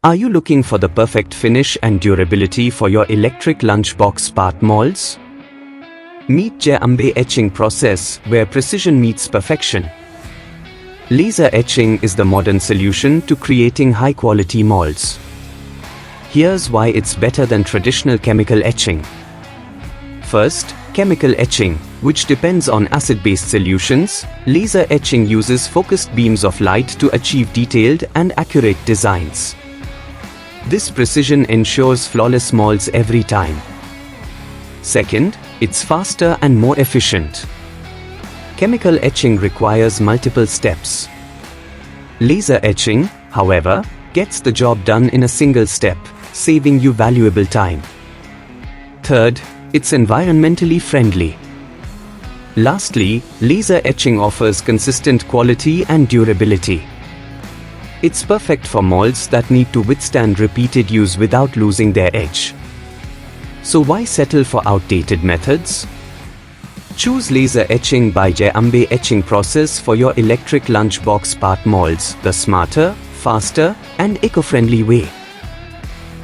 Are you looking for the perfect finish and durability for your electric lunchbox part molds? Meet the Ambay etching process, where precision meets perfection. Laser etching is the modern solution to creating high-quality molds. Here's why it's better than traditional chemical etching. First, chemical etching, which depends on acid-based solutions. Laser etching uses focused beams of light to achieve detailed and accurate designs. This precision ensures flawless molds every time. Second, it's faster and more efficient. Chemical etching requires multiple steps. Laser etching, however, gets the job done in a single step, saving you valuable time. Third, it's environmentally friendly. Lastly, laser etching offers consistent quality and durability. It's perfect for molds that need to withstand repeated use without losing their edge. So why settle for outdated methods? Choose laser etching by the Ambay etching process for your electric lunchbox part molds, the smarter, faster, and eco-friendly way.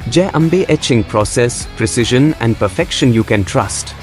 The Ambay etching process, precision and perfection you can trust.